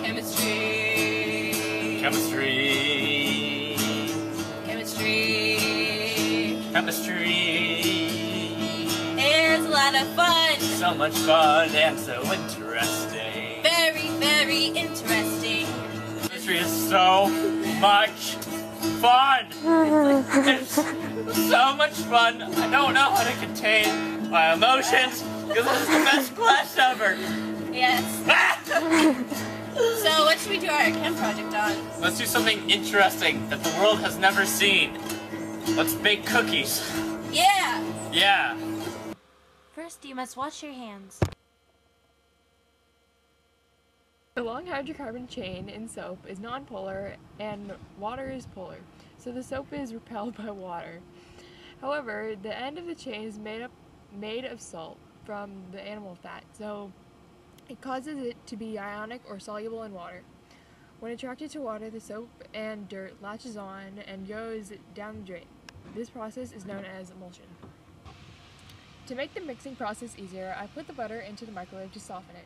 Chemistry. Chemistry. Chemistry. Chemistry. It's a lot of fun. So much fun and so interesting. Very, very interesting. Chemistry is so much fun. It's so much fun. I don't know how to contain my emotions because this is the best class ever. Yes. So what should we do our chem project on? Let's do something interesting that the world has never seen. Let's bake cookies. Yeah. Yeah. First, you must wash your hands. The long hydrocarbon chain in soap is nonpolar and water is polar, so the soap is repelled by water. However, the end of the chain is made of salt from the animal fat, so it causes it to be ionic or soluble in water. When attracted to water, the soap and dirt latches on and goes down the drain. This process is known as emulsion. To make the mixing process easier, I put the butter into the microwave to soften it.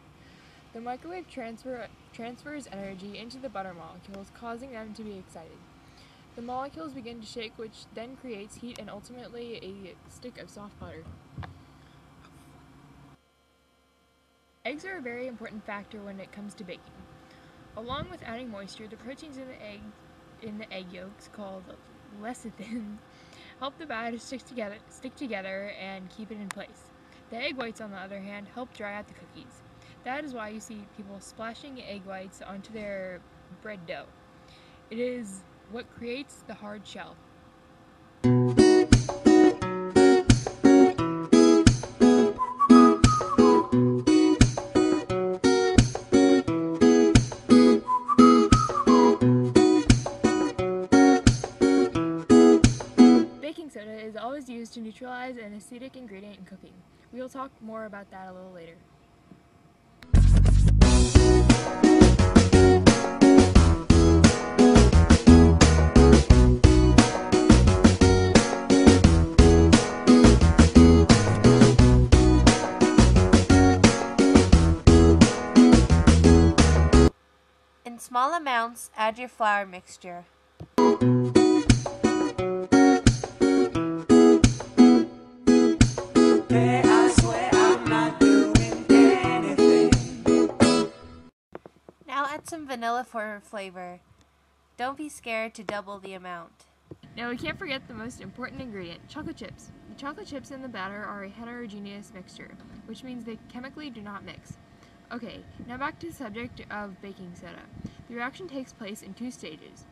The microwave transfers energy into the butter molecules, causing them to be excited. The molecules begin to shake, which then creates heat and ultimately a stick of soft butter. Eggs are a very important factor when it comes to baking. Along with adding moisture, the proteins in the egg yolks, called lecithin, help the batter stick together and keep it in place. The egg whites, on the other hand, help dry out the cookies. That is why you see people splashing egg whites onto their bread dough. It is what creates the hard shell. Baking soda is always used to neutralize an acidic ingredient in cooking. We will talk more about that a little later. In small amounts, add your flour mixture. Now add some vanilla for flavor. Don't be scared to double the amount. Now we can't forget the most important ingredient, chocolate chips. The chocolate chips in the batter are a heterogeneous mixture, which means they chemically do not mix. Okay, now back to the subject of baking soda. The reaction takes place in two stages.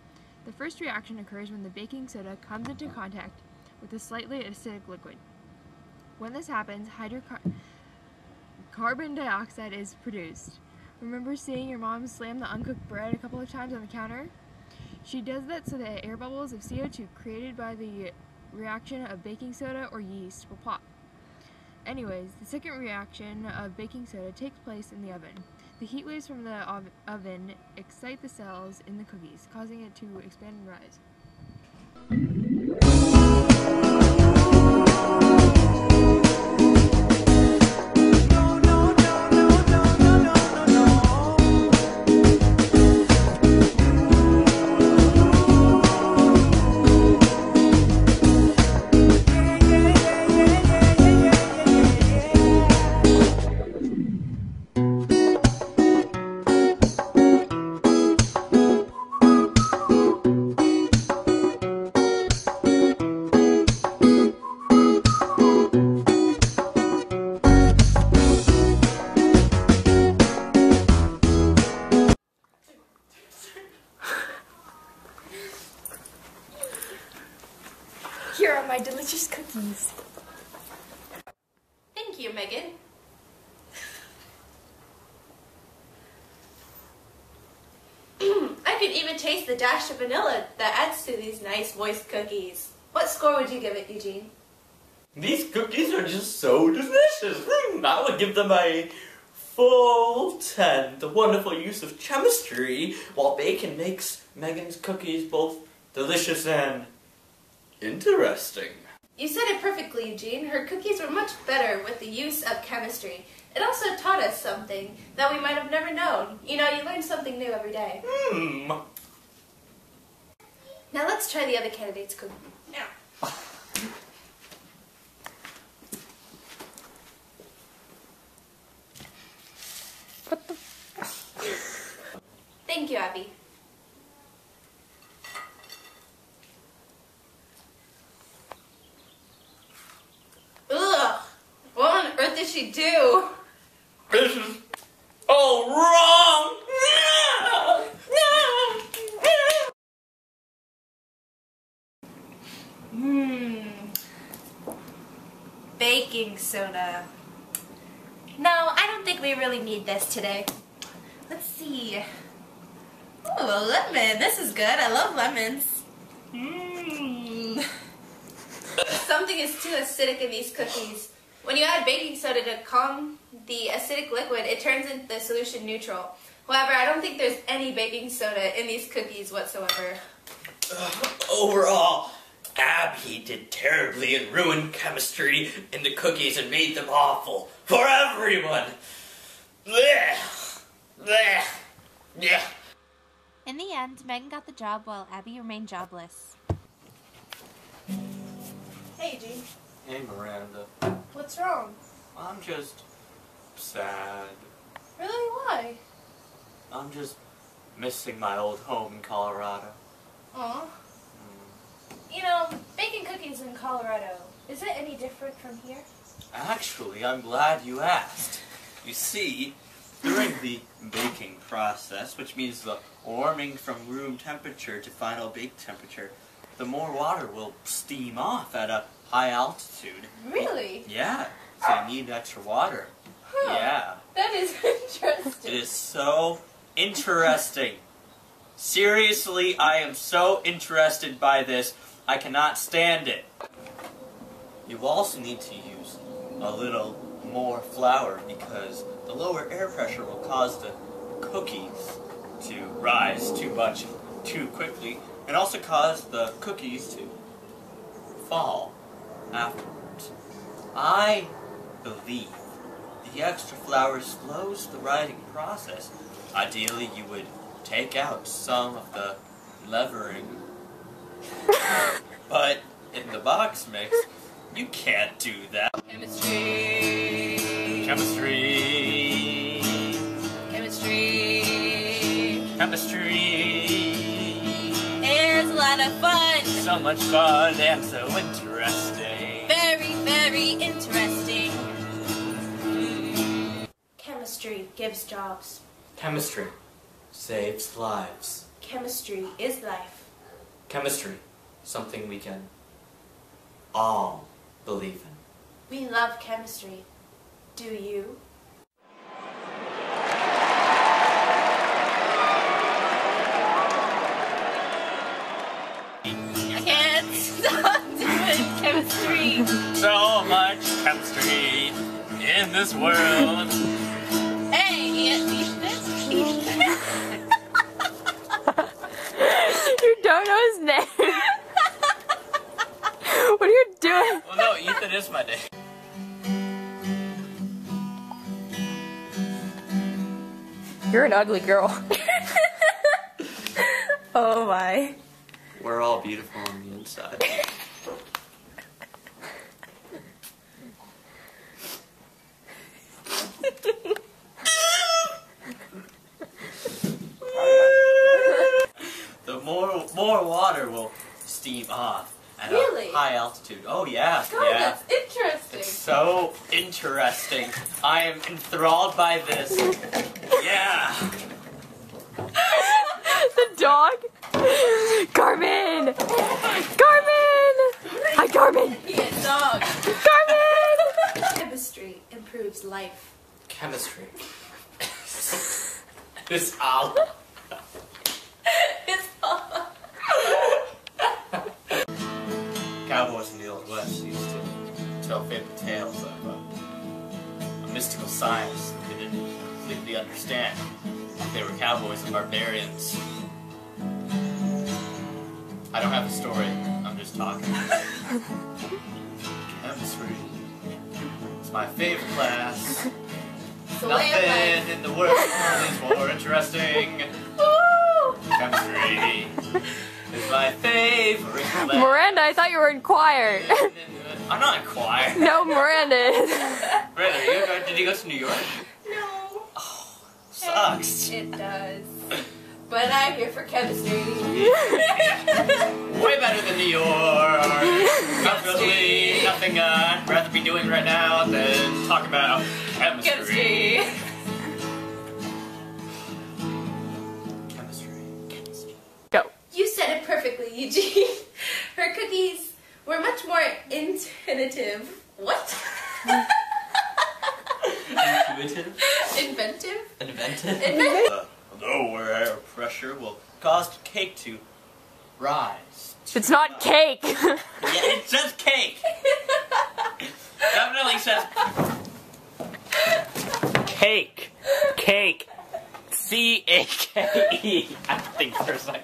The first reaction occurs when the baking soda comes into contact with a slightly acidic liquid. When this happens, carbon dioxide is produced. Remember seeing your mom slam the uncooked bread a couple of times on the counter? She does that so that air bubbles of CO2 created by the reaction of baking soda or yeast will pop. Anyways, the second reaction of baking soda takes place in the oven. The heat waves from the oven excite the cells in the cookies, causing it to expand and rise. Here are my delicious cookies. Thank you, Megan. I can even taste the dash of vanilla that adds to these nice moist cookies. What score would you give it, Eugene? These cookies are just so delicious. I would give them a full 10. The wonderful use of chemistry while baking makes Megan's cookies both delicious and interesting. You said it perfectly, Eugene. Her cookies were much better with the use of chemistry. It also taught us something that we might have never known. You know, you learn something new every day. Now let's try the other candidate's cookie. Now. What the? Thank you, Abby. Ugh! What on earth did she do? This is all wrong! No! Baking soda. No, I don't think we really need this today. Let's see. Ooh, a lemon. This is good. I love lemons. Something is too acidic in these cookies. When you add baking soda to calm the acidic liquid, it turns into the solution neutral. However, I don't think there's any baking soda in these cookies whatsoever. Overall, Abby did terribly and ruined chemistry in the cookies and made them awful for everyone. Blech. Blech. Yeah. In the end, Megan got the job while Abby remained jobless. Hey, Eugene. Hey, Miranda. What's wrong? I'm just sad. Really? Why? I'm just missing my old home in Colorado. Aw. You know, baking cookies in Colorado, is it any different from here? Actually, I'm glad you asked. You see, during the baking process, which means the warming from room temperature to final bake temperature, the more water will steam off at a high altitude. Really? Yeah, so you need extra water. Huh. Yeah. That is interesting. It is so interesting. Seriously, I am so interested by this. I cannot stand it. You also need to use a little more flour because the lower air pressure will cause the cookies to rise too much too quickly and also cause the cookies to fall afterwards. I believe the extra flour slows the rising process. Ideally, you would take out some of the levering, but in the box mix, you can't do that. Chemistry. Chemistry. Chemistry. Chemistry. It's a lot of fun. So much fun and so interesting. Very, very interesting. Chemistry gives jobs. Chemistry saves lives. Chemistry is life. Chemistry, something we can all believe in. We love chemistry. Do you? I can't stop doing chemistry. So much chemistry in this world. Hey, eat this. You don't know his name. What are you doing? Well, no, Ethan is my name. You're an ugly girl. Oh my. We're all beautiful on the inside. The more water will steam off at Really? a high altitude. Oh yeah, God, yeah. that's interesting. It's so interesting. I am enthralled by this. Yeah. The dog? Carmen! Carmen! Hi, Carmen! Yeah, dog. Carmen! Chemistry improves life. Chemistry. This all. It's all. Cowboys in the Old West used to tell fable tales of a mystical science that they didn't completely understand. They were cowboys and barbarians. I don't have a story, I'm just talking. It's my favorite class. So Nothing in the world is more interesting. Woo! Chemistry is my favorite class. Miranda, I thought you were in choir. I'm not in choir. No, Miranda is. Miranda, did you go to New York? No. Oh, sucks. It does. But I'm here for chemistry. Way better than New York. Absolutely nothing I'd rather be doing right now than talk about chemistry. Chemistry. Go. You said it perfectly, Eugene. Her cookies were much more intuitive. What? Intuitive? Inventive? Inventive? Inventive? Lower air pressure will cause the cake to rise. It's not cake. Yeah, it says cake. Definitely says cake. Cake. C-A-K-E. I have to think for a second.